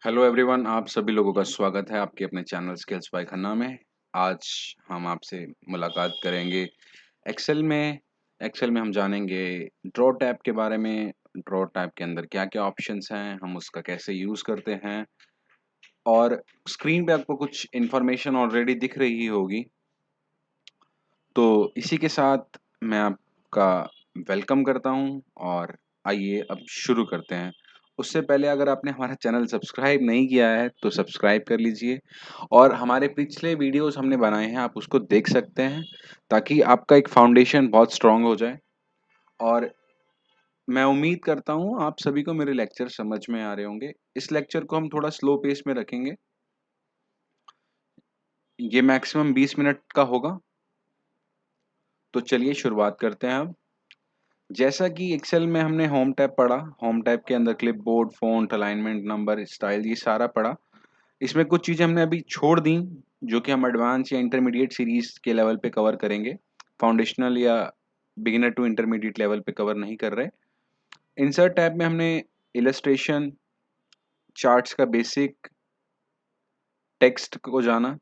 Hello everyone, आप सभी लोगों का स्वागत है आपके अपने चैनल स्किल्स बाय खन्ना में। आज हम आपसे मुलाकात करेंगे एक्सेल में। एक्सेल में हम जानेंगे ड्रॉ टैब के बारे में। ड्रॉ टैब के अंदर क्या-क्या ऑप्शंस हैं, हम उसका कैसे यूज़ करते हैं और स्क्रीन पे आपको कुछ इन्फॉर्मेशन ऑलरेडी दिख रही होगी। तो इसी के साथ मैं आपका वेलकम करता हूँ और आइए अब शुरू करते हैं। उससे पहले अगर आपने हमारा चैनल सब्सक्राइब नहीं किया है तो सब्सक्राइब कर लीजिए और हमारे पिछले वीडियोस हमने बनाए हैं, आप उसको देख सकते हैं ताकि आपका एक फाउंडेशन बहुत स्ट्रांग हो जाए। और मैं उम्मीद करता हूँ आप सभी को मेरे लेक्चर समझ में आ रहे होंगे। इस लेक्चर को हम थोड़ा स्लो पेस में रखेंगे। ये मैक्सिमम 20 मिनट का होगा। तो चलिए शुरुआत करते हैं अब। जैसा कि एक्सेल में हमने होम टैब पढ़ा, होम टैब के अंदर clipboard, font, alignment, number, style ये सारा पढ़ा। इसमें कुछ चीज़ें हमने अभी छोड़ दी, जो कि हम एडवांस या इंटरमीडिएट सीरीज़ के लेवल पे कवर करेंगे। फाउंडेशनल या बिगिनर टू इंटरमीडिएट लेवल पे कवर नहीं कर रहे। इंसर्ट टैब में हमने इलस्ट्रेशन, चार्ट्स का बेसिक, टेक्स्ट को जाना।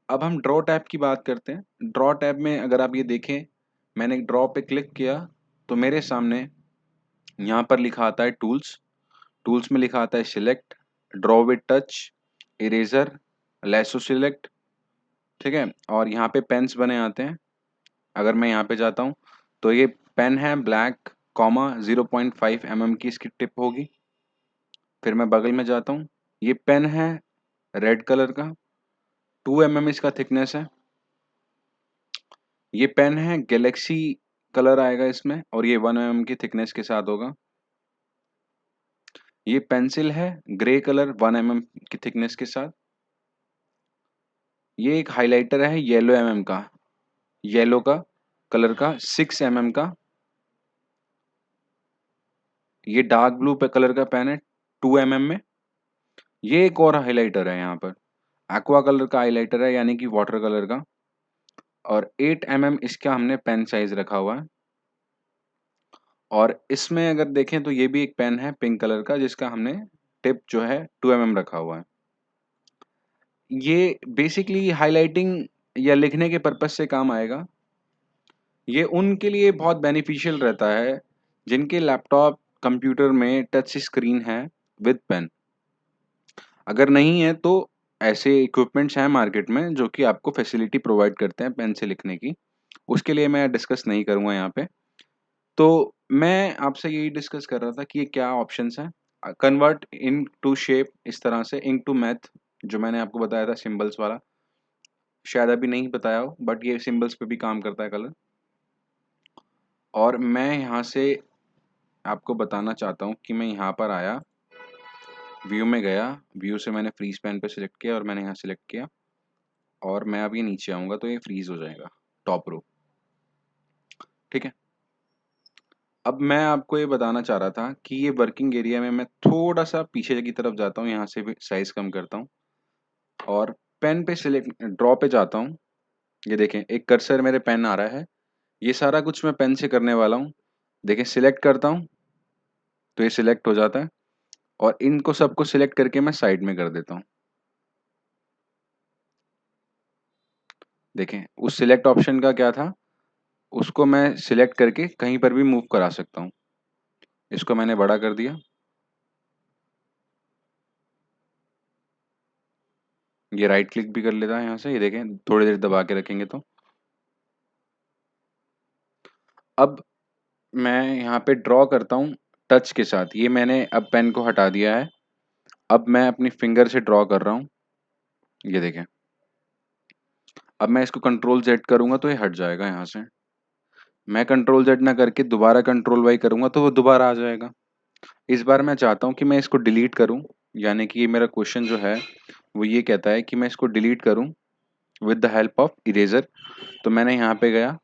अब हम ड्रॉ टैब की बात करते हैं। ड्रॉ टैब में अगर आप ये देखें, मैंने ड्रॉ पे क्लिक किया, तो मेरे सामने यहाँ पर लिखा आता है टूल्स। टूल्स में लिखा आता है select, draw with touch, eraser, lasso select, ठीक है। और यहाँ पे पेन्स बने आते हैं। अगर मैं यहाँ पे जाता हूँ तो ये पेन है ब्लैक कॉमा 0.5 mm की इसकी टिप होगी। फिर मैं बगल में जाता हूँ, ये पेन है रेड कलर का, 2 mm इसका थिकनेस है। ये पेन है गैलेक्सी कलर आएगा इसमें और ये 1 mm की थिकनेस के साथ होगा। ये पेंसिल है ग्रे कलर 1 mm की थिकनेस के साथ। ये एक हाइलाइटर है येलो mm का, येलो का कलर का 6 mm का। ये डार्क ब्लू पे कलर का पेन है 2 mm में। ये एक और हाइलाइटर है यहाँ पर, एक्वा कलर का हाइलाइटर है यानी कि वाटर कलर का। और 8 mm इसका हमने पेन साइज रखा हुआ है। और इसमें अगर देखें तो ये भी एक पेन है पिंक कलर का जिसका हमने टिप जो है 2 mm रखा हुआ है। ये बेसिकली हाइलाइटिंग या लिखने के पर्पज से काम आएगा। ये उनके लिए बहुत बेनिफिशियल रहता है जिनके लैपटॉप कंप्यूटर में टच स्क्रीन है विद पेन। अगर नहीं है तो ऐसे इक्विपमेंट्स हैं मार्केट में जो कि आपको फैसिलिटी प्रोवाइड करते हैं पेन से लिखने की। उसके लिए मैं डिस्कस नहीं करूँगा यहाँ पे। तो मैं आपसे यही डिस्कस कर रहा था कि ये क्या ऑप्शंस हैं। कन्वर्ट इनटू शेप, इस तरह से इनटू मैथ जो मैंने आपको बताया था सिंबल्स वाला, शायद अभी नहीं बताया हो बट ये सिंबल्स पे भी काम करता है कलर। और मैं यहाँ से आपको बताना चाहता हूँ कि मैं यहाँ पर आया, व्यू में गया, व्यू से मैंने फ्रीज पेन पे सिलेक्ट किया और मैंने यहाँ सिलेक्ट किया और मैं अब ये नीचे आऊँगा तो ये फ्रीज हो जाएगा टॉप रो, ठीक है। अब मैं आपको ये बताना चाह रहा था कि ये वर्किंग एरिया में मैं थोड़ा सा पीछे की तरफ जाता हूँ, यहाँ से भी साइज कम करता हूँ और पेन पे सिलेक्ट ड्रॉ पे जाता हूँ। ये देखें एक कर्सर मेरे पेन आ रहा है। ये सारा कुछ मैं पेन से करने वाला हूँ। देखें सिलेक्ट करता हूँ तो ये सिलेक्ट हो जाता है और इनको सबको सिलेक्ट करके मैं साइड में कर देता हूँ। देखें उस सिलेक्ट ऑप्शन का क्या था, उसको मैं सिलेक्ट करके कहीं पर भी मूव करा सकता हूँ। इसको मैंने बड़ा कर दिया, ये राइट क्लिक भी कर लेता है यहाँ से। ये देखें थोड़ी देर दबा के रखेंगे तो। अब मैं यहाँ पे ड्रॉ करता हूँ टच के साथ। ये मैंने अब पेन को हटा दिया है। अब मैं अपनी फिंगर से ड्रॉ कर रहा हूँ। ये देखें, अब मैं इसको कंट्रोल जेड करूँगा तो ये हट जाएगा यहाँ से। मैं कंट्रोल जेड ना करके दोबारा कंट्रोल वाई करूँगा तो वो दोबारा आ जाएगा। इस बार मैं चाहता हूँ कि मैं इसको डिलीट करूँ, यानी कि ये मेरा क्वेश्चन जो है वो ये कहता है कि मैं इसको डिलीट करूँ with the help of eraser. तो मैंने यहाँ पे गया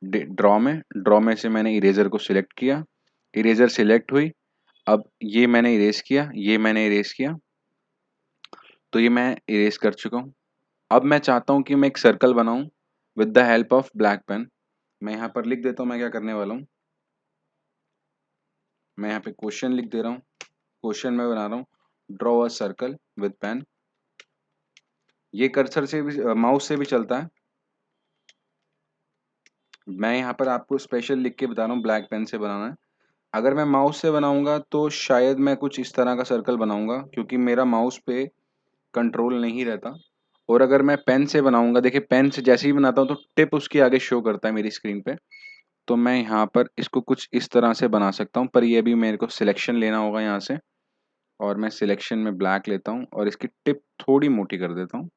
ड्रॉ में से मैंने इरेजर को सिलेक्ट किया, इरेजर सिलेक्ट हुई। अब ये मैंने इरेज किया, ये मैंने इरेज किया, तो ये मैं इरेज कर चुका हूँ। अब मैं चाहता हूँ कि मैं एक सर्कल बनाऊँ with the help of black pen. मैं यहाँ पर लिख देता हूँ मैं क्या करने वाला हूँ। मैं यहाँ पे क्वेश्चन लिख दे रहा हूँ। क्वेश्चन मैं बना रहा हूँ, draw a circle with pen. ये कर्सर से भी, माउस से भी चलता है। मैं यहाँ पर आपको स्पेशल लिख के बता रहा हूँ, ब्लैक पेन से बनाना है। अगर मैं माउस से बनाऊंगा तो शायद मैं कुछ इस तरह का सर्कल बनाऊंगा, क्योंकि मेरा माउस पे कंट्रोल नहीं रहता। और अगर मैं पेन से बनाऊंगा, देखिए पेन से जैसे ही बनाता हूँ तो टिप उसके आगे शो करता है मेरी स्क्रीन पे। तो मैं यहाँ पर इसको कुछ इस तरह से बना सकता हूँ, पर ये भी मेरे को सिलेक्शन लेना होगा यहाँ से। और मैं सिलेक्शन में ब्लैक लेता हूँ और इसकी टिप थोड़ी मोटी कर देता हूँ।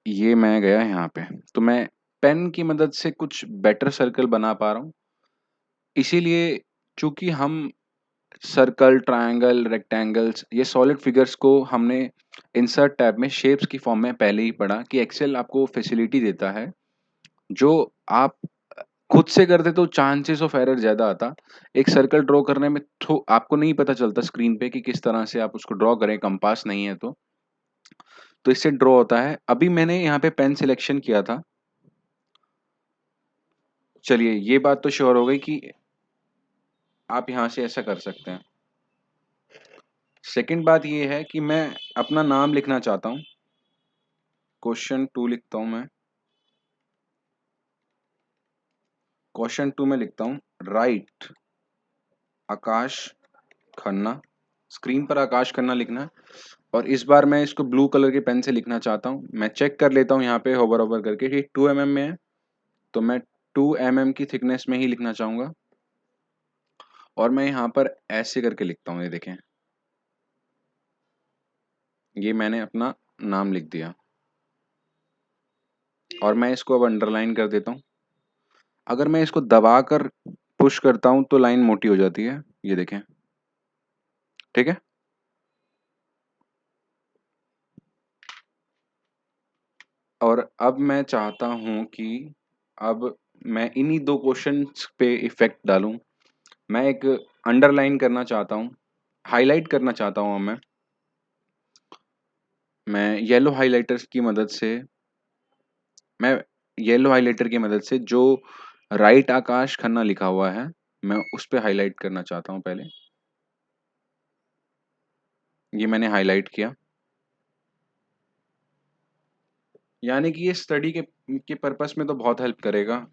ये मैं गया यहाँ पे, तो मैं पेन की मदद से कुछ बेटर सर्कल बना पा रहा हूँ। इसीलिए चूंकि हम सर्कल, ट्रायंगल, रेक्टेंगल्स, ये सॉलिड फिगर्स को हमने इंसर्ट टैब में शेप्स की फॉर्म में पहले ही पढ़ा कि एक्सेल आपको फैसिलिटी देता है। जो आप खुद से करते तो चांसेस ऑफ एरर ज़्यादा आता। एक सर्कल ड्रॉ करने में थो आपको नहीं पता चलता स्क्रीन पे कि किस तरह से आप उसको ड्रॉ करें, कंपास नहीं है तो इससे ड्रॉ होता है। अभी मैंने यहाँ पे पेन सिलेक्शन किया था। चलिए, ये बात तो श्योर हो गई कि आप यहाँ से ऐसा कर सकते हैं। सेकंड बात ये है कि मैं अपना नाम लिखना चाहता हूँ। क्वेश्चन 2 लिखता हूँ मैं। क्वेश्चन 2 में लिखता हूँ, राइट आकाश खन्ना। स्क्रीन पर आकाश खन्ना लिखना है। और इस बार मैं इसको ब्लू कलर के पेन से लिखना चाहता हूँ। मैं चेक कर लेता हूँ यहाँ पे होवर होवर करके कि 2 mm में है, तो मैं 2 mm की थिकनेस में ही लिखना चाहूँगा। और मैं यहाँ पर ऐसे करके लिखता हूँ, ये देखें, ये मैंने अपना नाम लिख दिया। और मैं इसको अब अंडरलाइन कर देता हूँ। अगर मैं इसको दबाकर पुश करता हूँ तो लाइन मोटी हो जाती है, ये देखें। ठीक है। और अब मैं चाहता हूँ कि अब मैं इन्हीं दो क्वेश्चंस पे इफेक्ट डालूं। मैं एक अंडरलाइन करना चाहता हूँ, हाईलाइट करना चाहता हूँ। मैं येलो हाइलाइटर्स की मदद से मैं येलो हाइलाइटर की मदद से जो राइट आकाश खन्ना लिखा हुआ है, मैं उस पे हाईलाइट करना चाहता हूँ पहले। ये मैंने हाईलाइट किया। यानी कि ये स्टडी के पर्पस में तो बहुत हेल्प करेगा।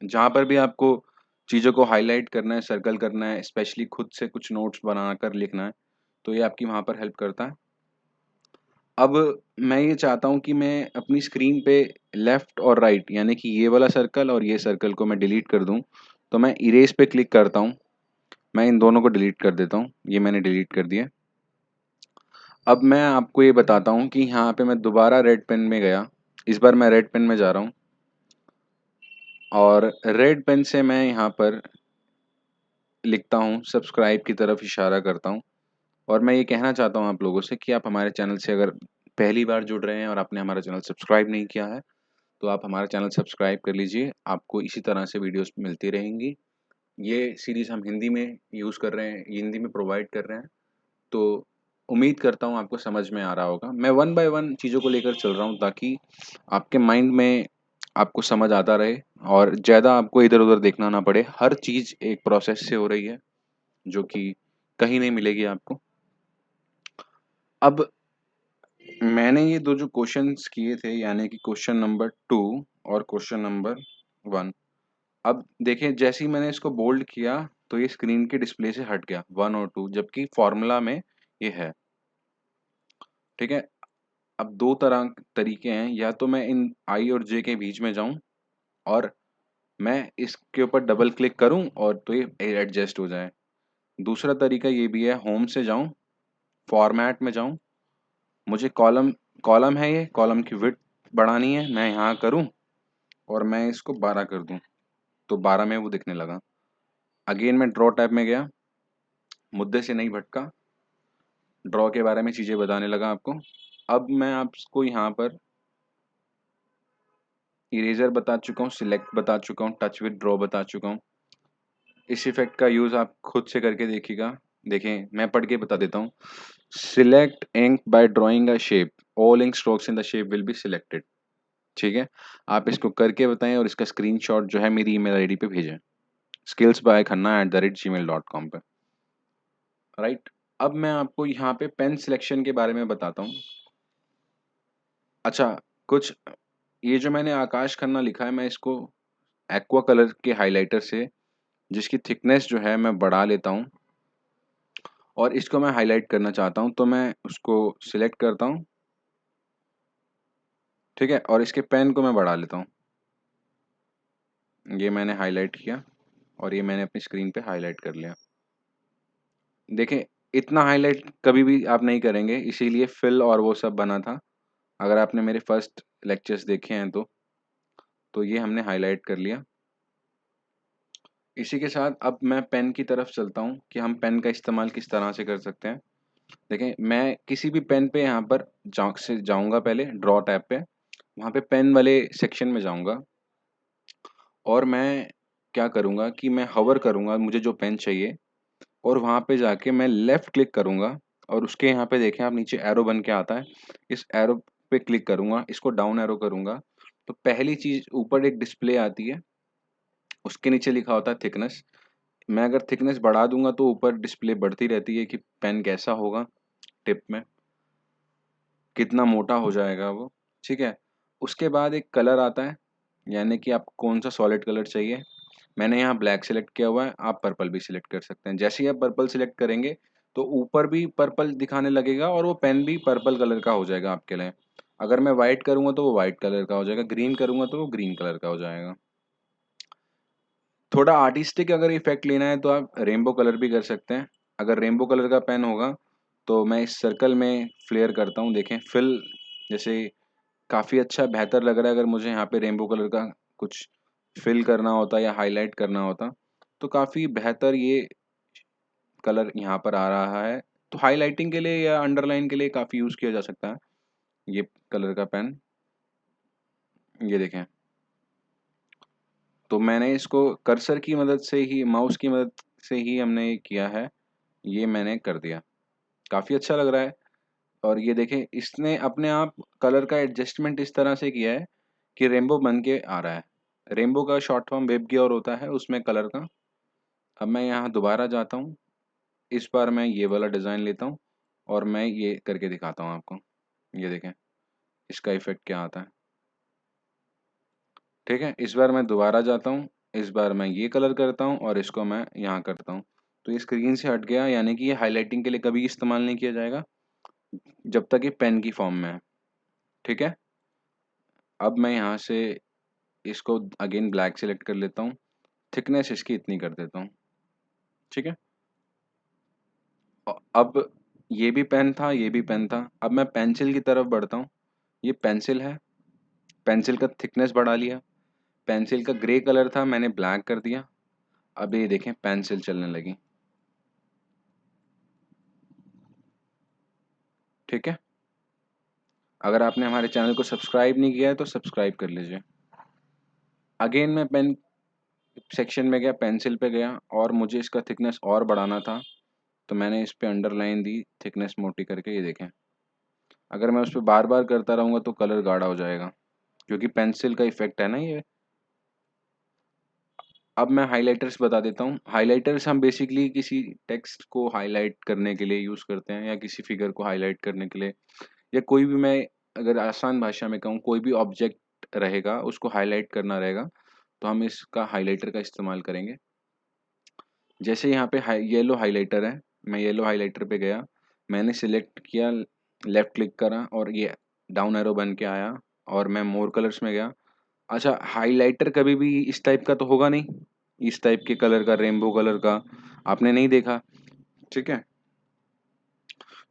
जहाँ पर भी आपको चीज़ों को हाईलाइट करना है, सर्कल करना है, स्पेशली खुद से कुछ नोट्स बनाकर लिखना है, तो ये आपकी वहाँ पर हेल्प करता है। अब मैं ये चाहता हूँ कि मैं अपनी स्क्रीन पे लेफ्ट और राइट, यानी कि ये वाला सर्कल और ये सर्कल को मैं डिलीट कर दूँ। तो मैं इरेज पे क्लिक करता हूँ। मैं इन दोनों को डिलीट कर देता हूँ। ये मैंने डिलीट कर दिया। अब मैं आपको ये बताता हूँ कि यहाँ पे मैं दोबारा रेड पेन में गया। इस बार मैं रेड पेन में जा रहा हूँ और रेड पेन से मैं यहाँ पर लिखता हूँ, सब्सक्राइब की तरफ इशारा करता हूँ। और मैं ये कहना चाहता हूँ आप लोगों से कि आप हमारे चैनल से अगर पहली बार जुड़ रहे हैं और आपने हमारा चैनल सब्सक्राइब नहीं किया है, तो आप हमारा चैनल सब्सक्राइब कर लीजिए। आपको इसी तरह से वीडियोस मिलती रहेंगी। ये सीरीज़ हम हिंदी में यूज़ कर रहे हैं, हिंदी में प्रोवाइड कर रहे हैं। तो उम्मीद करता हूँ आपको समझ में आ रहा होगा। मैं वन बाय वन चीज़ों को लेकर चल रहा हूँ ताकि आपके माइंड में आपको समझ आता रहे और ज़्यादा आपको इधर-उधर देखना ना पड़े। हर चीज़ एक प्रोसेस से हो रही है, जो कि कहीं नहीं मिलेगी आपको। अब मैंने ये 2 जो क्वेश्चन्स किए थे, यानी कि क्वेश्चन नंबर 2 और क्वेश्चन नंबर 1। अब देखें, जैसे ही मैंने इसको बोल्ड किया तो ये स्क्रीन के डिस्प्ले से हट गया 1 और 2, जबकि फॉर्मूला में ये है। ठीक है। अब 2 तरीके हैं, या तो मैं इन आई और जे के बीच में जाऊं और मैं इसके ऊपर डबल क्लिक करूं और तो ये एडजस्ट हो जाए। दूसरा तरीका ये भी है, होम से जाऊं, फॉर्मेट में जाऊं, मुझे कॉलम कॉलम है, ये कॉलम की विड्थ बढ़ानी है, मैं यहाँ करूं और मैं इसको 12 कर दूं, तो 12 में वो दिखने लगा। अगेन मैं ड्रॉ टैब में गया, मुद्दे से नहीं भटका, ड्रॉ के बारे में चीज़ें बताने लगा आपको। अब मैं आपको यहाँ पर इरेजर बता चुका हूँ, सिलेक्ट बता चुका हूँ, टच विद ड्रॉ बता चुका हूँ। इस इफेक्ट का यूज़ आप खुद से करके देखिएगा। देखें, मैं पढ़ के बता देता हूँ। Select ink by drawing a shape, all ink strokes in the shape will be selected. ठीक है। आप इसको करके बताएं और इसका स्क्रीनशॉट जो है मेरी ईमेल आईडी पे भेजें। skillsbykhanna@gmail.com पे, राइट। अब मैं आपको यहाँ पे पेन सिलेक्शन के बारे में बताता हूँ। अच्छा, कुछ ये जो मैंने आकाश खन्ना लिखा है, मैं इसको एक्वा कलर के हाइलाइटर से जिसकी थिकनेस जो है मैं बढ़ा लेता हूँ और इसको मैं हाइलाइट करना चाहता हूँ, तो मैं उसको सिलेक्ट करता हूँ, ठीक है? और इसके पेन को मैं बढ़ा लेता हूँ। ये मैंने हाइलाइट किया और ये मैंने अपनी स्क्रीन पे हाइलाइट कर लिया। देखें, इतना हाइलाइट कभी भी आप नहीं करेंगे, इसीलिए फिल और वो सब बना था। अगर आपने मेरे फर्स्ट लेक्चर्स देखे हैं तो ये हमने हाइलाइट कर लिया। इसी के साथ अब मैं पेन की तरफ चलता हूँ कि हम पेन का इस्तेमाल किस तरह से कर सकते हैं। देखें, मैं किसी भी पेन पे यहाँ पर जाऊँगा, पहले ड्रॉ टैब पे, वहाँ पे पेन वाले सेक्शन में जाऊँगा और मैं क्या करूँगा कि मैं हॉवर करूँगा मुझे जो पेन चाहिए और वहाँ पे जाके मैं लेफ्ट क्लिक करूँगा और उसके यहाँ पे देखें आप नीचे एरो बन के आता है, इस एरो पे क्लिक करूँगा, इसको डाउन एरो करूँगा, तो पहली चीज़ ऊपर एक डिस्प्ले आती है, उसके नीचे लिखा होता है थिकनेस। मैं अगर थिकनेस बढ़ा दूँगा तो ऊपर डिस्प्ले बढ़ती रहती है कि पेन कैसा होगा टिप में, कितना मोटा हो जाएगा वो, ठीक है? उसके बाद एक कलर आता है, यानी कि आपको कौन-सा सॉलिड कलर चाहिए। मैंने यहाँ ब्लैक सेलेक्ट किया हुआ है, आप पर्पल भी सिलेक्ट कर सकते हैं। जैसे ही आप पर्पल सिलेक्ट करेंगे, तो ऊपर भी पर्पल दिखाने लगेगा और वो पेन भी पर्पल कलर का हो जाएगा आपके लिए। अगर मैं व्हाइट करूँगा तो वो व्हाइट कलर का हो जाएगा, ग्रीन करूँगा तो वो ग्रीन कलर का हो जाएगा। थोड़ा आर्टिस्टिक अगर इफ़ेक्ट लेना है तो आप रेनबो कलर भी कर सकते हैं। अगर रेनबो कलर का पेन होगा, तो मैं इस सर्कल में फ्लेयर करता हूँ, देखें फिल जैसे काफ़ी अच्छा बेहतर लग रहा है। अगर मुझे यहाँ पे रेनबो कलर का कुछ फिल करना होता या हाइलाइट करना होता, तो काफ़ी बेहतर ये कलर यहाँ पर आ रहा है। तो हाइलाइटिंग के लिए या अंडरलाइन के लिए काफ़ी यूज़ किया जा सकता है, ये कलर का पेन। ये देखें, तो मैंने इसको कर्सर की मदद से ही, माउस की मदद से ही हमने ये किया है, ये मैंने कर दिया। काफ़ी अच्छा लग रहा है और ये देखें, इसने अपने आप कलर का एडजस्टमेंट इस तरह से किया है कि रेनबो बन के आ रहा है। रेनबो का शॉर्ट फॉर्म वेब गियर होता है उसमें कलर का। अब मैं यहाँ दोबारा जाता हूँ, इस बार मैं ये वाला डिज़ाइन लेता हूँ और मैं ये करके दिखाता हूँ आपको। ये देखें, इसका इफ़ेक्ट क्या आता है, ठीक है? इस बार मैं दोबारा जाता हूँ, इस बार मैं ये कलर करता हूँ और इसको मैं यहाँ करता हूँ। तो ये स्क्रीन से हट गया, यानी कि ये हाइलाइटिंग के लिए कभी इस्तेमाल नहीं किया जाएगा, जब तक ये पेन की फॉर्म में है, ठीक है? अब मैं यहाँ से इसको अगेन ब्लैक सेलेक्ट कर लेता हूँ, थिकनेस इसकी इतनी कर देता हूँ, ठीक है? अब ये भी पेन था, ये भी पेन था, अब मैं पेंसिल की तरफ बढ़ता हूँ। ये पेंसिल है, पेंसिल का थिकनेस बढ़ा लिया, पेंसिल का ग्रे कलर था मैंने ब्लैक कर दिया। अब ये देखें पेंसिल चलने लगी, ठीक है? अगर आपने हमारे चैनल को सब्सक्राइब नहीं किया है तो सब्सक्राइब कर लीजिए। अगेन मैं पेन सेक्शन में गया, पेंसिल पे गया और मुझे इसका थिकनेस और बढ़ाना था, तो मैंने इस पे अंडरलाइन दी थिकनेस मोटी करके, ये देखें। अगर मैं उस पे बार-बार करता रहूँगा तो कलर गाढ़ा हो जाएगा, क्योंकि पेंसिल का इफ़ेक्ट है ना ये। अब मैं हाइलाइटर्स बता देता हूँ। हाइलाइटर्स हम बेसिकली किसी टेक्स्ट को हाइलाइट करने के लिए यूज़ करते हैं या किसी फिगर को हाइलाइट करने के लिए, या कोई भी, मैं अगर आसान भाषा में कहूँ, कोई भी ऑब्जेक्ट रहेगा उसको हाइलाइट करना रहेगा, तो हम इसका हाइलाइटर का इस्तेमाल करेंगे। जैसे यहाँ पे येलो हाइलाइटर है, मैं येलो हाइलाइटर पे गया, मैंने सिलेक्ट किया, लेफ्ट क्लिक करा और ये डाउन एरो बन के आया और मैं मोर कलर्स में गया। अच्छा, हाइलाइटर कभी भी इस टाइप का तो होगा नहीं, इस टाइप के कलर का, रेनबो कलर का आपने नहीं देखा, ठीक है?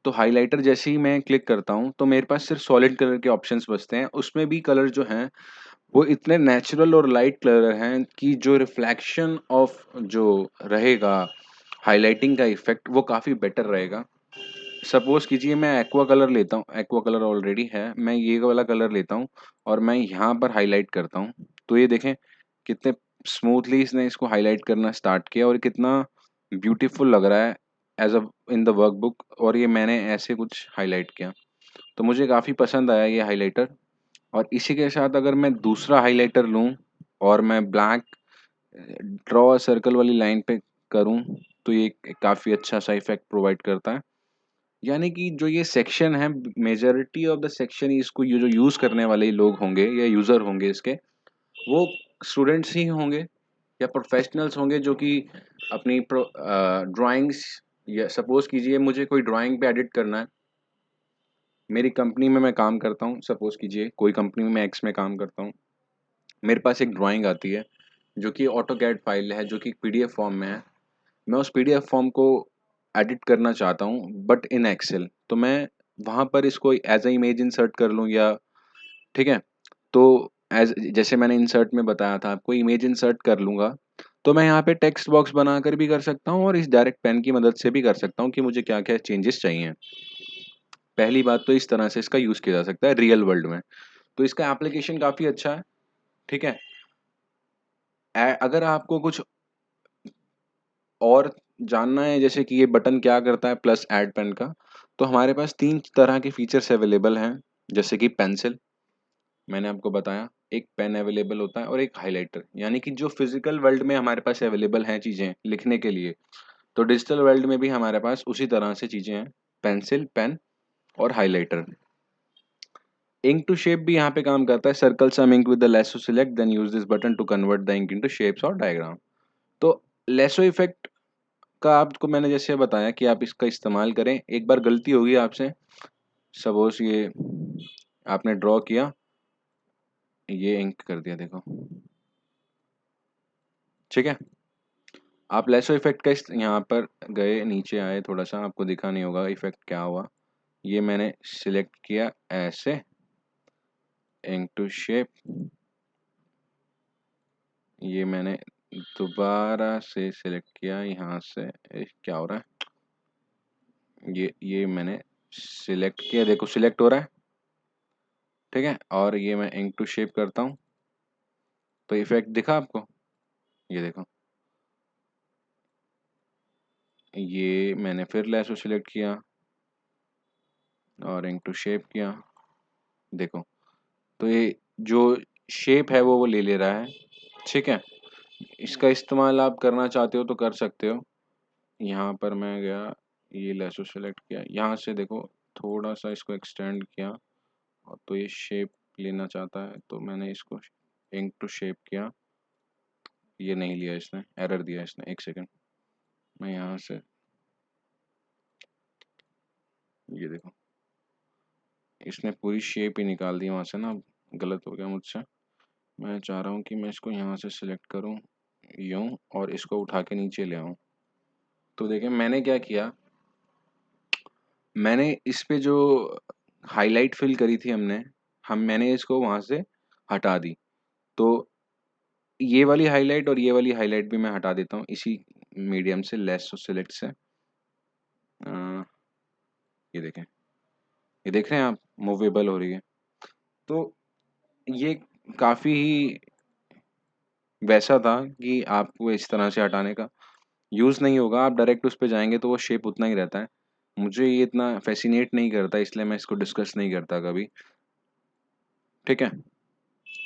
तो हाइलाइटर जैसे ही मैं क्लिक करता हूँ, तो मेरे पास सिर्फ सॉलिड कलर के ऑप्शंस बचते हैं। उसमें भी कलर जो हैं, वो इतने नेचुरल और लाइट कलर हैं कि जो रिफ्लेक्शन ऑफ जो रहेगा, हाइलाइटिंग का इफ़ेक्ट वो काफ़ी बेटर रहेगा। सपोज़ कीजिए मैं एक्वा कलर लेता हूँ, एक्वा कलर ऑलरेडी है, मैं ये वाला कलर लेता हूँ और मैं यहाँ पर हाइलाइट करता हूँ। तो ये देखें कितने स्मूथली इसने इसको हाइलाइट करना स्टार्ट किया और कितना ब्यूटीफुल लग रहा है as a in the workbook, और ये मैंने ऐसे कुछ हाइलाइट किया। तो मुझे काफ़ी पसंद आया ये हाइलाइटर। और इसी के साथ अगर मैं दूसरा हाइलाइटर लूँ और मैं ब्लैक ड्रॉ सर्कल वाली लाइन पे करूँ तो ये काफ़ी अच्छा सा इफ़ेक्ट प्रोवाइड करता है। यानी कि जो ये सेक्शन है, मेजॉरिटी ऑफ द सेक्शन इसको ये जो यूज़ करने वाले लोग होंगे या यूज़र होंगे इसके, वो स्टूडेंट्स ही होंगे या प्रोफेशनल्स होंगे जो कि अपनी ड्राइंग्स, या सपोज़ कीजिए मुझे कोई ड्राइंग पे एडिट करना है। मेरी कंपनी में मैं काम करता हूँ, सपोज़ कीजिए कोई कंपनी में मैं एक्स में काम करता हूँ। मेरे पास एक ड्राइंग आती है, जो कि ऑटोकैड फ़ाइल है, जो कि पीडीएफ फॉर्म में है। मैं उस पीडीएफ फॉर्म को एडिट करना चाहता हूँ बट इन एक्सेल। तो मैं वहाँ पर इसको एज़ अ इमेज इंसर्ट कर लूँ, या ठीक है? तो जैसे मैंने इंसर्ट में बताया था आपको, इमेज इंसर्ट कर लूँगा, तो मैं यहाँ पे टेक्स्ट बॉक्स बनाकर भी कर सकता हूँ और इस डायरेक्ट पेन की मदद से भी कर सकता हूँ कि मुझे क्या-क्या चेंजेस चाहिए। पहली बात तो इस तरह से इसका यूज़ किया जा सकता है रियल वर्ल्ड में। तो इसका एप्लीकेशन काफ़ी अच्छा है, ठीक है? अगर आपको कुछ और जानना है, जैसे कि ये बटन क्या करता है प्लस ऐड पेन का, तो हमारे पास 3 तरह के फीचर्स अवेलेबल हैं, जैसे कि पेंसिल, मैंने आपको बताया, एक पेन अवेलेबल होता है और एक हाइलाइटर, यानी कि जो फिज़िकल वर्ल्ड में हमारे पास अवेलेबल हैं चीज़ें लिखने के लिए, तो डिजिटल वर्ल्ड में भी हमारे पास उसी तरह से चीज़ें हैं, पेंसिल, पेन और हाइलाइटर। इंक टू शेप भी यहाँ पे काम करता है, circle some ink with the lasso select then use this button to convert the ink into shapes और डायग्राम। तो लेसो इफेक्ट का आपको मैंने जैसे बताया कि आप इसका इस्तेमाल करें। एक बार गलती होगी आपसे, सपोज़ ये आपने ड्रॉ किया, ये इंक कर दिया देखो, ठीक है? आप लेसो इफेक्ट का यहाँ पर गए, नीचे आए, थोड़ा-सा आपको दिखा नहीं होगा इफेक्ट क्या हुआ। ये मैंने सिलेक्ट किया ऐसे, इंक टू शेप, ये मैंने दोबारा से सिलेक्ट किया यहाँ से, क्या हो रहा है? ये मैंने सिलेक्ट किया, देखो सिलेक्ट हो रहा है, ठीक है? और ये मैं इंक टू शेप करता हूँ, तो इफेक्ट दिखा आपको? ये देखो, ये मैंने फिर लेसो सिलेक्ट किया और इंक टू शेप किया, देखो। तो ये जो शेप है वो ले रहा है, ठीक है? इसका इस्तेमाल आप करना चाहते हो तो कर सकते हो। यहाँ पर मैं गया, ये लेसो सेलेक्ट किया, यहाँ से देखो थोड़ा-सा इसको एक्सटेंड किया, और तो ये शेप लेना चाहता है, तो मैंने इसको इंक टू शेप किया, ये नहीं लिया इसने, एरर दिया इसने। 1 सेकंड, मैं यहाँ से, ये देखो, इसने पूरी शेप ही निकाल दी वहाँ से ना, गलत हो गया मुझसे। मैं चाह रहा हूँ कि मैं इसको यहाँ से सिलेक्ट करूँ, यूँ, और इसको उठा के नीचे ले आऊँ। तो देखिए मैंने क्या किया, मैंने इस पे जो हाइलाइट फ़िल करी थी मैंने इसको वहाँ से हटा दी। तो ये वाली हाइलाइट और ये वाली हाइलाइट भी मैं हटा देता हूँ इसी मीडियम से, लेसो सेलेक्ट से। अ, ये देखें, ये देख रहे हैं आप, मूवेबल हो रही है। तो ये काफ़ी ही वैसा था कि आपको इस तरह से हटाने का यूज़ नहीं होगा, आप डायरेक्ट उस पे जाएँगे तो वो शेप उतना ही रहता है। मुझे ये इतना फ़ैसिनेट नहीं करता, इसलिए मैं इसको डिस्कस नहीं करता कभी, ठीक है?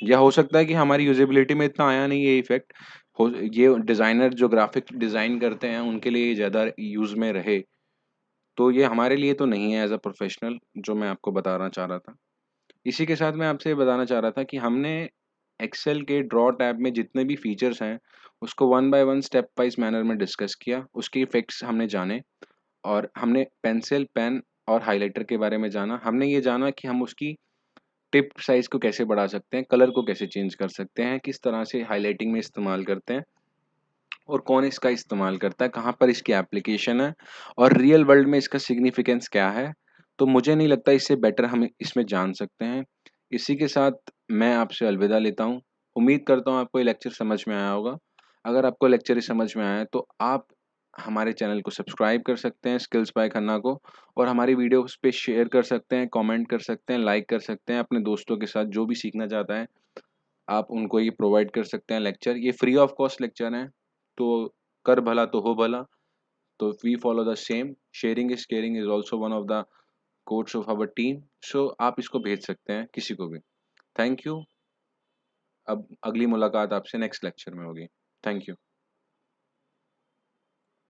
या हो सकता है कि हमारी यूज़ेबिलिटी में इतना आया नहीं ये इफ़ेक्ट, हो ये डिज़ाइनर जो ग्राफ़िक डिज़ाइन करते हैं उनके लिए ज़्यादा यूज़ में रहे। तो ये हमारे लिए तो नहीं है एज़ अ प्रोफ़ेशनल, जो मैं आपको बताना चाह रहा था। इसी के साथ मैं आपसे ये बताना चाह रहा था कि हमने एक्सेल के ड्रॉ टैब में जितने भी फ़ीचर्स हैं, उसको one by one step wise manner में डिस्कस किया। उसके इफ़ेक्ट्स हमने जाने, और हमने पेंसिल, पेन और हाइलाइटर के बारे में जाना। हमने ये जाना कि हम उसकी टिप साइज़ को कैसे बढ़ा सकते हैं, कलर को कैसे चेंज कर सकते हैं, किस तरह से हाइलाइटिंग में इस्तेमाल करते हैं, और कौन इसका इस्तेमाल करता है, कहाँ पर इसकी एप्लीकेशन है, और रियल वर्ल्ड में इसका सिग्निफिकेंस क्या है। तो मुझे नहीं लगता, इससे बेटर हम इसमें जान सकते हैं। इसी के साथ मैं आपसे अलविदा लेता हूँ। उम्मीद करता हूँ आपको ये लेक्चर समझ में आया होगा। अगर आपको लेक्चर ये समझ में आया है तो आप हमारे चैनल को सब्सक्राइब कर सकते हैं, स्किल्स बाय खन्ना को, और हमारी वीडियोज़ पे शेयर कर सकते हैं, कमेंट कर सकते हैं, लाइक कर सकते हैं। अपने दोस्तों के साथ जो भी सीखना चाहता है, आप उनको ये प्रोवाइड कर सकते हैं लेक्चर। ये फ्री ऑफ कॉस्ट लेक्चर हैं, तो कर भला तो हो भला। तो we follow the same, sharing is caring is also one of the quotes of our team. So आप इसको भेज सकते हैं किसी को भी। Thank you. अब अगली मुलाकात आपसे नेक्स्ट लेक्चर में होगी। Thank you.